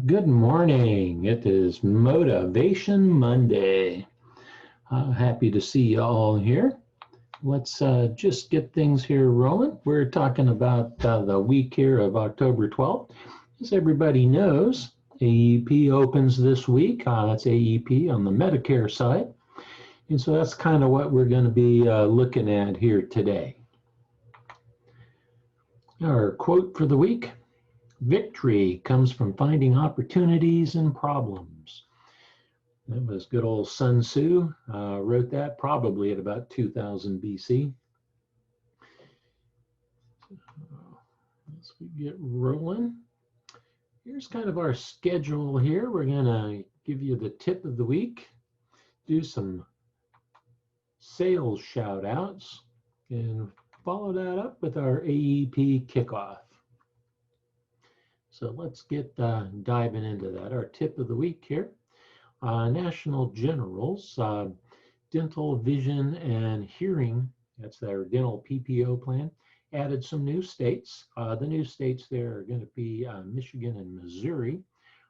Good morning. It is Motivation Monday. Happy to see you all here. Let's just get things here rolling. We're talking about the week here of October 12th. As everybody knows, AEP opens this week. That's AEP on the Medicare side. And so that's kind of what we're going to be looking at here today. Our quote for the week: victory comes from finding opportunities in problems. That was good old Sun Tzu, wrote that probably at about 2000 BC. As we get rolling, here's kind of our schedule here. We're going to give you the tip of the week, do some sales shout outs, and follow that up with our AEP Kickoff. So let's get diving into that. Our tip of the week here. National General's dental, vision, and hearing, that's their dental PPO plan, added some new states. The new states there are going to be Michigan and Missouri,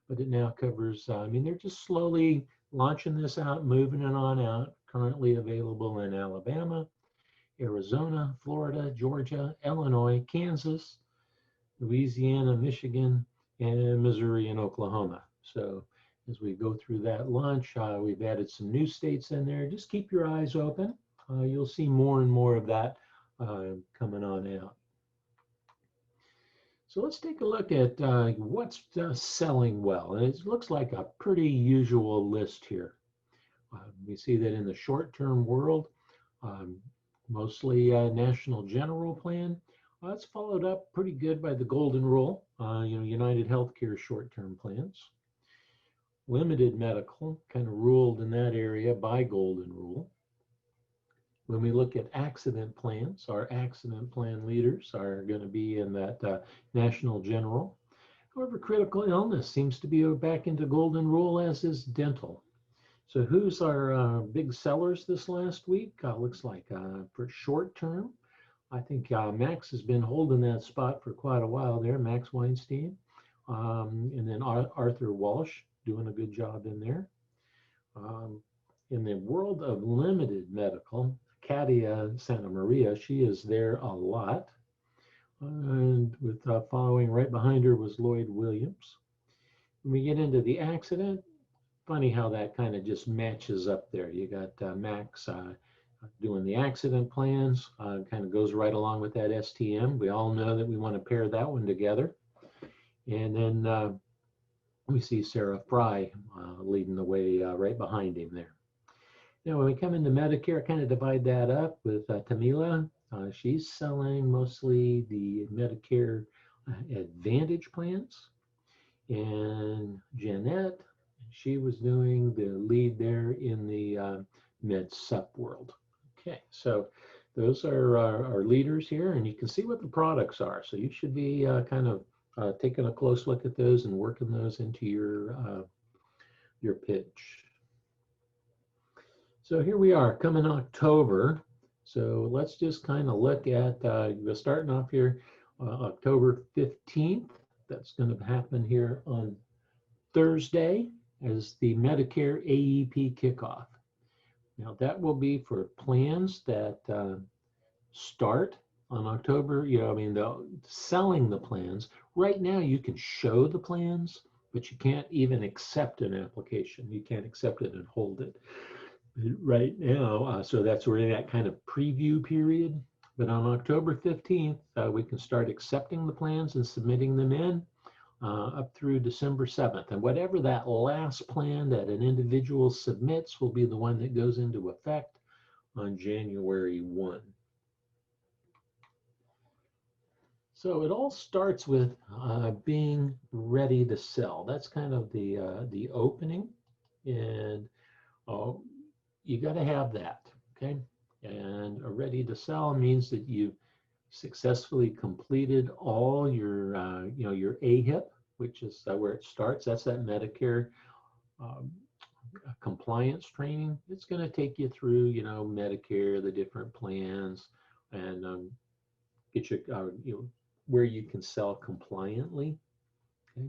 but it now covers, they're just slowly launching this out, moving it on out. Currently available in Alabama, Arizona, Florida, Georgia, Illinois, Kansas, Louisiana, Michigan, and Missouri and Oklahoma. So as we go through that launch, we've added some new states in there. Just keep your eyes open. You'll see more and more of that coming on out. So let's take a look at what's selling well. And it looks like a pretty usual list here. We see that in the short-term world, mostly National General Plan. That's followed up pretty good by the Golden Rule, United Healthcare short-term plans. Limited medical kind of ruled in that area by Golden Rule. When we look at accident plans, our accident plan leaders are going to be in that National General. However, critical illness seems to be back into Golden Rule, as is dental. So who's our big sellers this last week? Looks like for short term, I think Max has been holding that spot for quite a while there, Max Weinstein. And then Arthur Walsh doing a good job in there. In the world of limited medical, Katia Santa Maria, she is there a lot. And with following right behind her was Lloyd Williams. When we get into the accident, funny how that kind of just matches up there. You got Max doing the accident plans, kind of goes right along with that STM. We all know that we want to pair that one together. And then we see Sarah Fry leading the way right behind him there. Now, when we come into Medicare, kind of divide that up with Tamila. She's selling mostly the Medicare Advantage plans. And Jeanette, she was doing the lead there in the Med Sup world. Okay, so those are our leaders here, and you can see what the products are. So you should be kind of taking a close look at those and working those into your pitch. So here we are coming October. So let's just kind of look at, we're starting off here October 15th. That's going to happen here on Thursday as the Medicare AEP Kickoff. Now that will be for plans that start on October, selling the plans. Right now you can show the plans, but you can't even accept an application. You can't accept it and hold it right now. So that's we're in that kind of preview period. But on October 15th, we can start accepting the plans and submitting them in up through December 7th. And whatever that last plan that an individual submits will be the one that goes into effect on January 1. So it all starts with being ready to sell. That's kind of the opening, and you got to have that, okay? And ready to sell means that you successfully completed all your your AHIP, which is where it starts. That's that Medicare compliance training. It's going to take you through Medicare, the different plans, and get you where you can sell compliantly. Okay.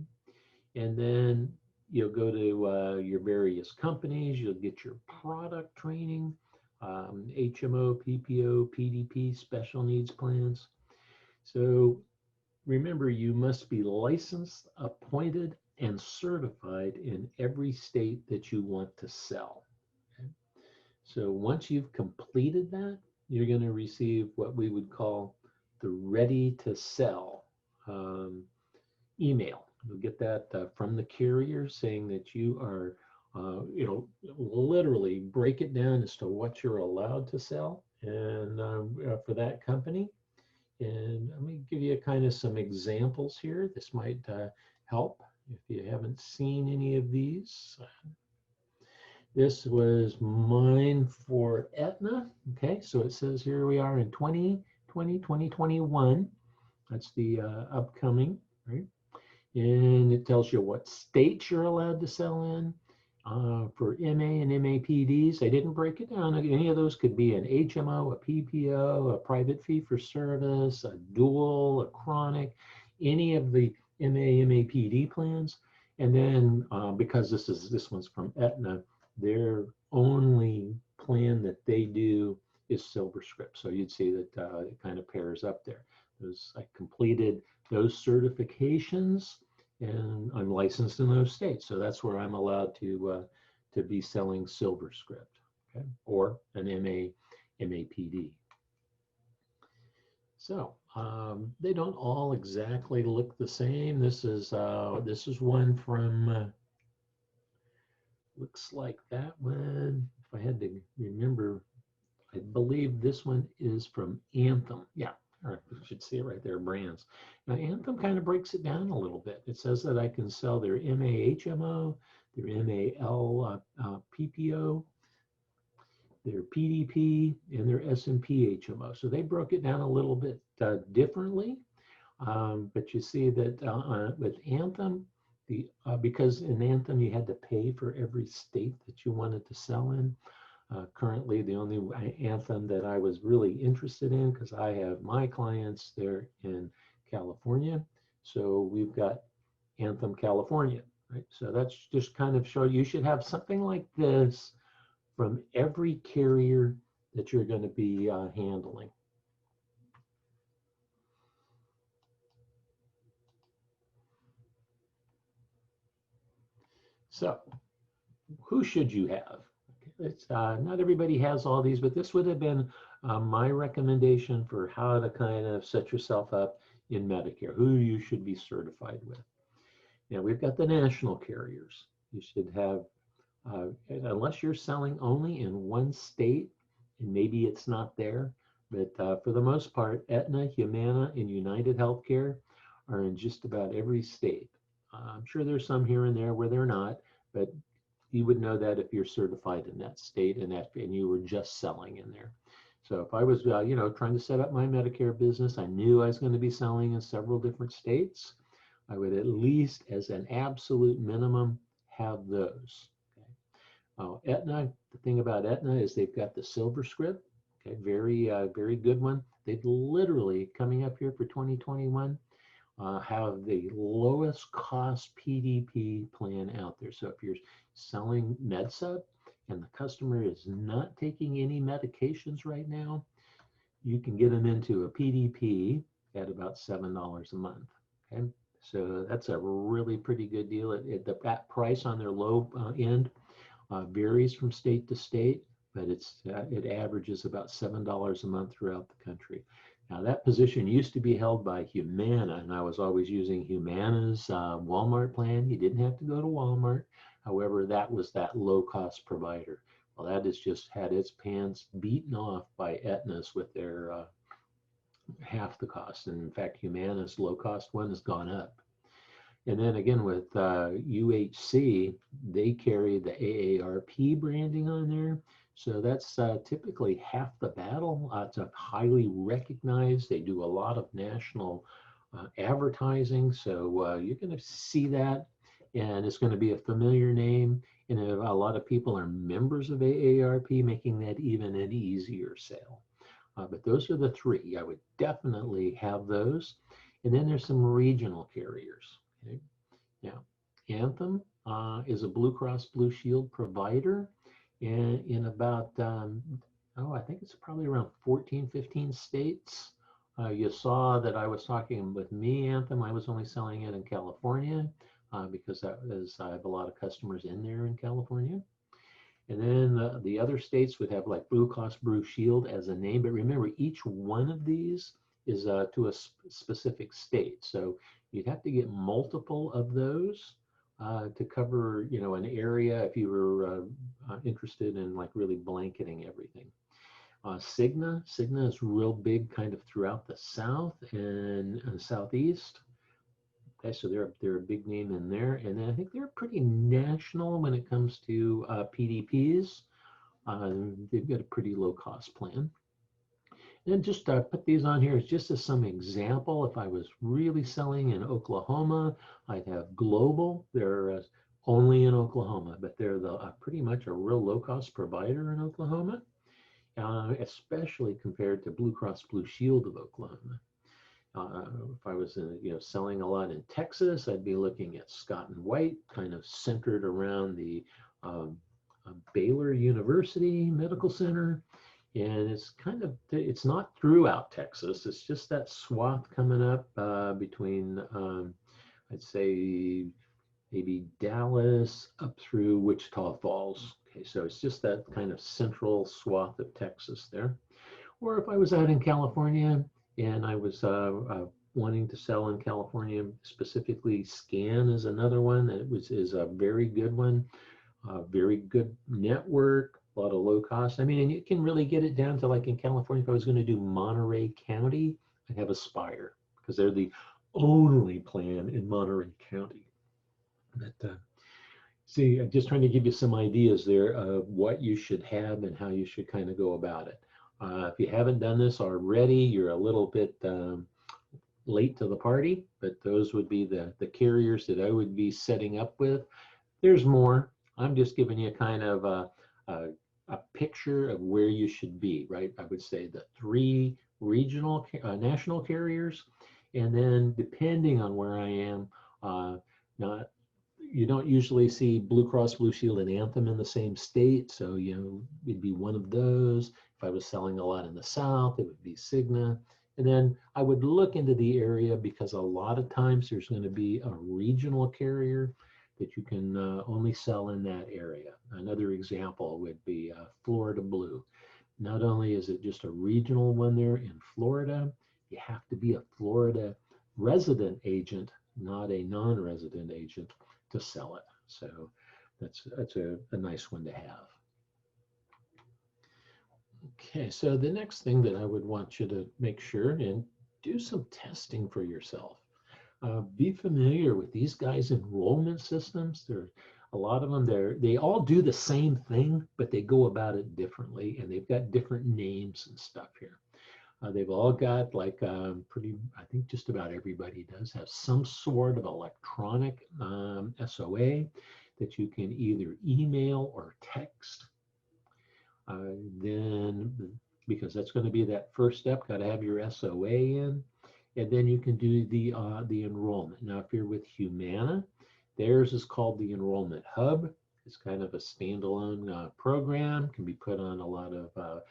And then you'll go to your various companies, you'll get your product training, HMO, PPO, PDP, special needs plans. So remember, you must be licensed, appointed, and certified in every state that you want to sell. Okay? So once you've completed that, you're going to receive what we would call the ready to sell email. You'll get that from the carrier saying that you are, literally break it down as to what you're allowed to sell and for that company. And let me give you kind of some examples here. This might help if you haven't seen any of these. This was mine for Aetna. Okay, so it says here we are in 2021. That's the upcoming, right? And it tells you what states you're allowed to sell in. For MA and MAPDs, I didn't break it down. Any of those could be an HMO, a PPO, a private fee for service, a dual, a chronic, any of the MA, MAPD plans. And then because this one's from Aetna, their only plan that they do is SilverScript. So you'd see that it kind of pairs up there. I completed those certifications, and I'm licensed in those states. So that's where I'm allowed to be selling SilverScript, okay, or an MAPD. So they don't all exactly look the same. This is one from looks like that one. If I had to remember, I believe this one is from Anthem. Yeah. All right, you should see it right there, brands. Now, Anthem kind of breaks it down a little bit. It says that I can sell their MAHMO, their MAL PPO, their PDP, and their S&P HMO. So they broke it down a little bit differently. But you see that with Anthem, because in Anthem you had to pay for every state that you wanted to sell in. Currently, the only Anthem that I was really interested in, because I have my clients there in California, so we've got Anthem California, right? So that's just kind of show you should have something like this from every carrier that you're going to be handling. So who should you have? It's not everybody has all these, but this would have been my recommendation for how to kind of set yourself up in Medicare, who you should be certified with. Now we've got the national carriers. You should have, unless you're selling only in one state, and maybe it's not there, but for the most part, Aetna, Humana, and United Healthcare are in just about every state. I'm sure there's some here and there where they're not, but you would know that if you're certified in that state and you were just selling in there. So if I was, trying to set up my Medicare business, I knew I was going to be selling in several different states. I would at least, as an absolute minimum, have those. Okay. Aetna, the thing about Aetna is they've got the SilverScript. Okay, very good one. They've literally coming up here for 2021. Have the lowest cost PDP plan out there. So if you're selling MedSup and the customer is not taking any medications right now, you can get them into a PDP at about $7 a month. Okay, so that's a really pretty good deal. That price on their low end varies from state to state, but it averages about $7 a month throughout the country. Now that position used to be held by Humana, and I was always using Humana's Walmart plan. You didn't have to go to Walmart. However, that was that low-cost provider. Well, that has just had its pants beaten off by Aetna's with their half the cost. And in fact, Humana's low-cost one has gone up. And then again with UHC, they carry the AARP branding on there. So that's typically half the battle. It's highly recognized. They do a lot of national advertising. So you're going to see that, and it's going to be a familiar name. And a lot of people are members of AARP, making that even an easier sale. But those are the three. I would definitely have those. And then there's some regional carriers. Okay? Now, Anthem is a Blue Cross Blue Shield provider in about, I think it's probably around 14, 15 states. You saw that I was talking with me, Anthem. I was only selling it in California because I have a lot of customers in there in California. And then the other states would have like Blue Cross Blue Shield as a name. But remember, each one of these is to a specific state. So you'd have to get multiple of those to cover, an area if you were interested in like really blanketing everything. Cigna is real big kind of throughout the South and Southeast. Okay, so they're a big name in there, and then I think they're pretty national when it comes to PDPs. They've got a pretty low cost plan. And just put these on here just as some example. If I was really selling in Oklahoma, I'd have Global. They're only in Oklahoma, but they're pretty much a real low cost provider in Oklahoma, especially compared to Blue Cross Blue Shield of Oklahoma. If I was selling a lot in Texas, I'd be looking at Scott and White, kind of centered around the Baylor University Medical Center. And it's not throughout Texas. It's just that swath coming up between, I'd say, maybe Dallas up through Wichita Falls. Okay, so it's just that kind of central swath of Texas there. Or if I was out in California and I was wanting to sell in California, specifically Scan is another one that is a very good one, very good network. A lot of low cost. I mean, and you can really get it down to like in California, if I was going to do Monterey County, I'd have Aspire because they're the only plan in Monterey County. But see, I'm just trying to give you some ideas there of what you should have and how you should kind of go about it. If you haven't done this already, you're a little bit late to the party, but those would be the carriers that I would be setting up with. There's more. I'm just giving you kind of a picture of where you should be, right? I would say the 3 regional national carriers, and then depending on where I am, you don't usually see Blue Cross Blue Shield and Anthem in the same state, so it'd be one of those. If I was selling a lot in the South, it would be Cigna. And then I would look into the area because a lot of times there's going to be a regional carrier that you can only sell in that area. Another example would be Florida Blue. Not only is it just a regional one there in Florida, you have to be a Florida resident agent, not a non-resident agent, to sell it. So that's a nice one to have. Okay, so the next thing that I would want you to make sure and do some testing for yourself. Be familiar with these guys' enrollment systems. There, a lot of them, they all do the same thing, but they go about it differently, and they've got different names and stuff here. They've all got like I think just about everybody does have some sort of electronic SOA that you can either email or text. Then, because that's going to be that first step, got to have your SOA in. And then you can do the enrollment. Now, if you're with Humana, theirs is called the Enrollment Hub. It's kind of a standalone program, can be put on a lot of,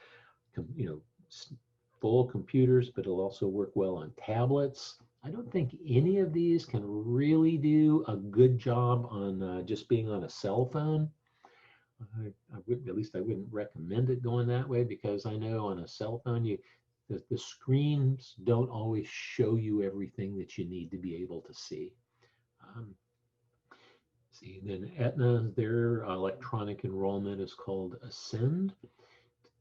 full computers, but it'll also work well on tablets. I don't think any of these can really do a good job on just being on a cell phone. At least I wouldn't recommend it going that way, because I know on a cell phone, the screens don't always show you everything that you need to be able to see. Then Aetna, their electronic enrollment is called Ascend.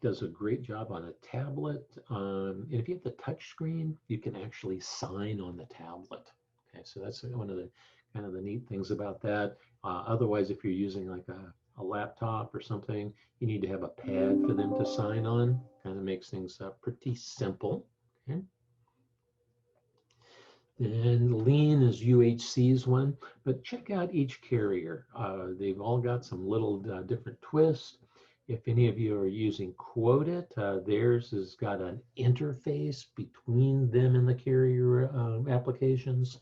Does a great job on a tablet. And if you have the touch screen, you can actually sign on the tablet. Okay, so that's one of the kind of the neat things about that. Otherwise, if you're using like a laptop or something, you need to have a pad for them to sign on. Kind of makes things pretty simple. Okay. And Lean is UHC's one, but check out each carrier. They've all got some little different twists. If any of you are using Quote-it, theirs has got an interface between them and the carrier applications.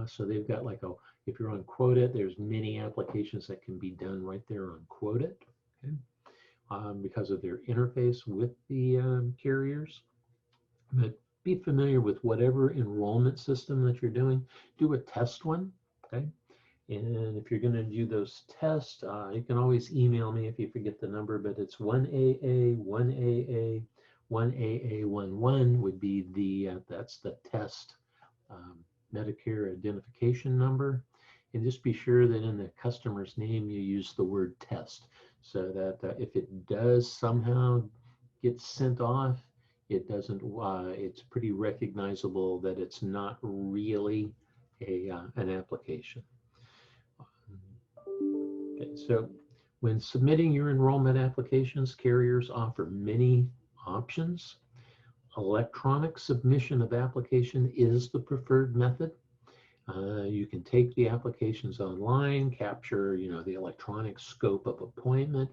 So they've got like If you're on Quote It, there's many applications that can be done right there on Quote It, okay? Because of their interface with the carriers. But be familiar with whatever enrollment system that you're doing. Do a test one, okay? And if you're going to do those tests, you can always email me if you forget the number, but it's 1AA, 1AA, 1AA11 would be that's the test Medicare identification number. And just be sure that in the customer's name you use the word test, so that if it does somehow get sent off, it doesn't, it's pretty recognizable that it's not really an application. Okay, so when submitting your enrollment applications, carriers offer many options. Electronic submission of application is the preferred method. You can take the applications online, capture, the electronic scope of appointment,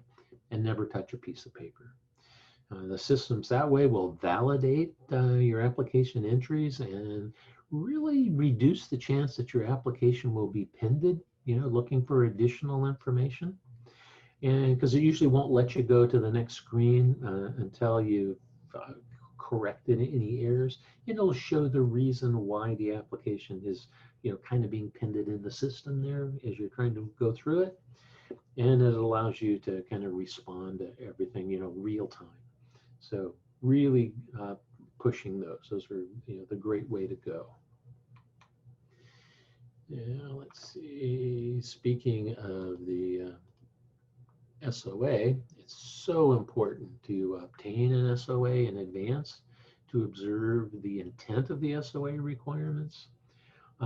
and never touch a piece of paper. The systems that way will validate your application entries and really reduce the chance that your application will be pended, looking for additional information. And because it usually won't let you go to the next screen until you've corrected any errors. It'll show the reason why the application is, kind of being pended in the system there as you're trying to go through it. And it allows you to kind of respond to everything, real time. So really pushing those. Those are, the great way to go. Yeah, let's see. Speaking of the SOA, it's so important to obtain an SOA in advance to observe the intent of the SOA requirements.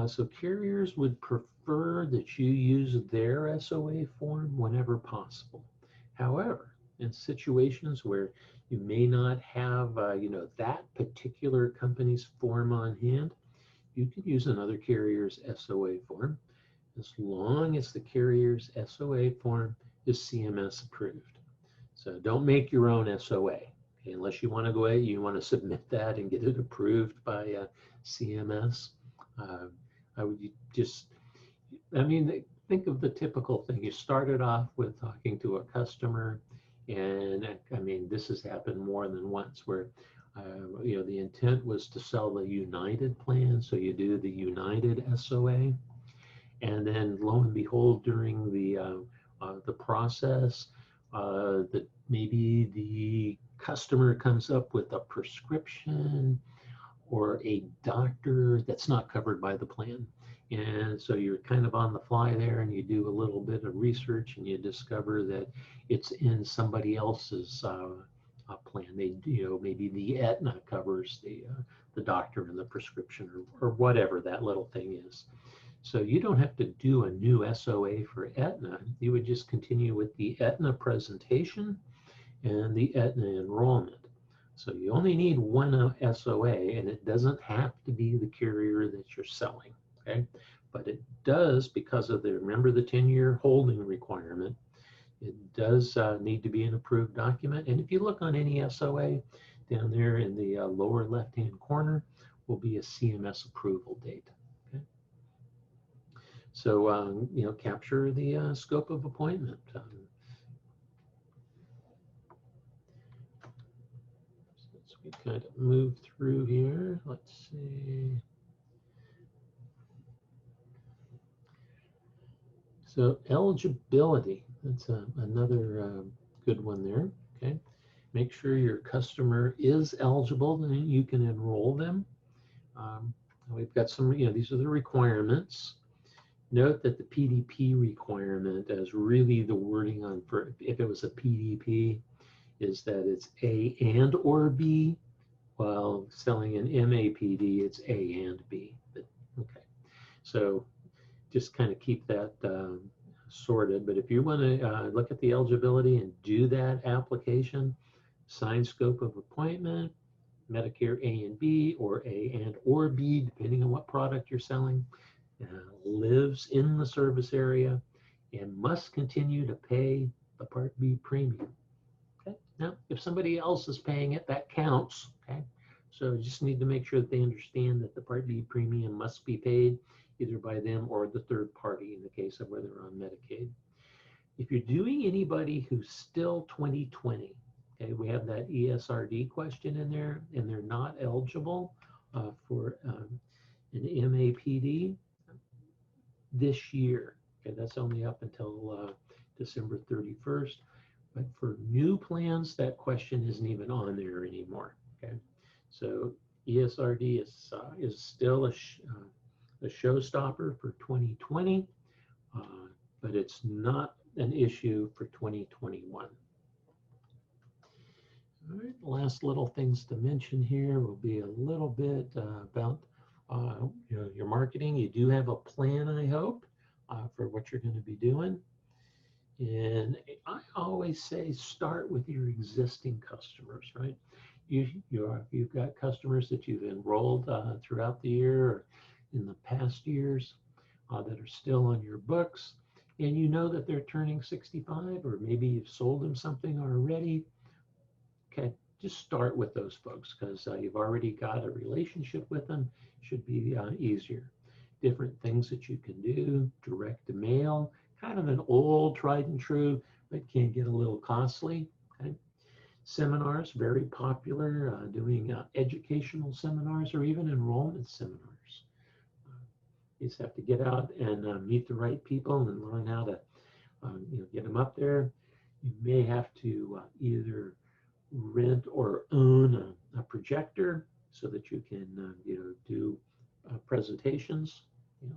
So carriers would prefer that you use their SOA form whenever possible. However, in situations where you may not have, that particular company's form on hand, you can use another carrier's SOA form as long as the carrier's SOA form is CMS approved. So don't make your own SOA, okay, unless you want to go ahead, you want to submit that and get it approved by CMS. I would just, think of the typical thing. You started off with talking to a customer, and this has happened more than once where, the intent was to sell the United plan, so you do the United SOA, and then lo and behold, during the process, that maybe the customer comes up with a prescription or a doctor that's not covered by the plan. And so you're kind of on the fly there, and you do a little bit of research, and you discover that it's in somebody else's plan. They, maybe the Aetna covers the doctor and the prescription, or whatever that little thing is. So you don't have to do a new SOA for Aetna. You would just continue with the Aetna presentation and the Aetna enrollment. So you only need one SOA, and it doesn't have to be the carrier that you're selling, okay? But it does, because of remember the 10-year holding requirement, it does need to be an approved document. And if you look on any SOA, down there in the lower left-hand corner will be a CMS approval date. Okay? So, capture the scope of appointment. We kind of move through here. Let's see. So eligibility, that's another good one there, okay? Make sure your customer is eligible, and you can enroll them. We've got some, these are the requirements. Note that the PDP requirement is really the wording on, for if it was a PDP, is that it's A and or B, while selling an MAPD, it's A and B. But, okay, so just kind of keep that sorted. But if you want to look at the eligibility and do that application, sign scope of appointment, Medicare A and B, or A and or B, depending on what product you're selling, lives in the service area, and must continue to pay the Part B premium. Okay. Now, if somebody else is paying it, that counts. Okay. So you just need to make sure that they understand that the Part B premium must be paid either by them or the third party in the case of whether they're on Medicaid. If you're doing anybody who's still 2020, okay, we have that ESRD question in there, and they're not eligible for an MAPD this year. Okay, that's only up until December 31st. But for new plans, that question isn't even on there anymore. Okay, so ESRD is still a showstopper for 2020, but it's not an issue for 2021. All right, last little things to mention here will be a little bit about your marketing. You do have a plan, I hope, for what you're going to be doing. And I always say start with your existing customers, right? You've got customers that you've enrolled throughout the year or in the past years that are still on your books, and you know that they're turning 65, or maybe you've sold them something already. Okay, just start with those folks because you've already got a relationship with them. Should be easier. Different things that you can do, direct to mail, kind of an old tried and true, but can get a little costly. Okay? Seminars, very popular, doing educational seminars or even enrollment seminars. You just have to get out and meet the right people and learn how to get them up there. You may have to either rent or own a projector so that you can do presentations.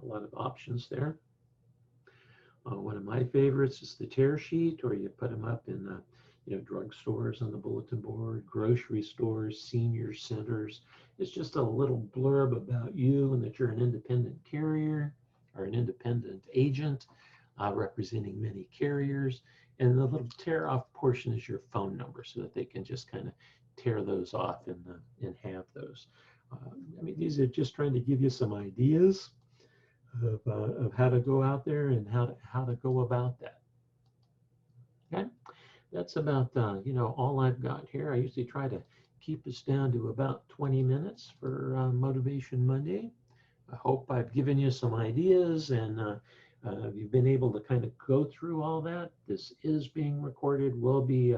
A lot of options there. One of my favorites is the tear sheet, or you put them up in drugstores on the bulletin board, grocery stores, senior centers. It's just a little blurb about you and that you're an independent carrier or an independent agent representing many carriers. And the little tear off portion is your phone number so that they can just kind of tear those off and have those. I mean, these are just trying to give you some ideas of how to go out there and how to go about that. Okay, that's about all I've got here. I usually try to keep us down to about 20 minutes for Motivation Monday. I hope I've given you some ideas and you've been able to kind of go through all that. This is being recorded, will be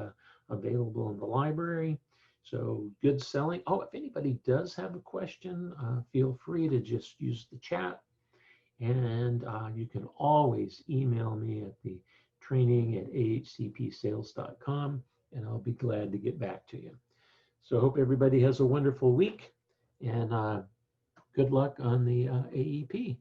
available in the library. So good selling. Oh, if anybody does have a question, feel free to just use the chat. And you can always email me at the training@ahcpsales.com, and I'll be glad to get back to you. So I hope everybody has a wonderful week, and good luck on the AEP.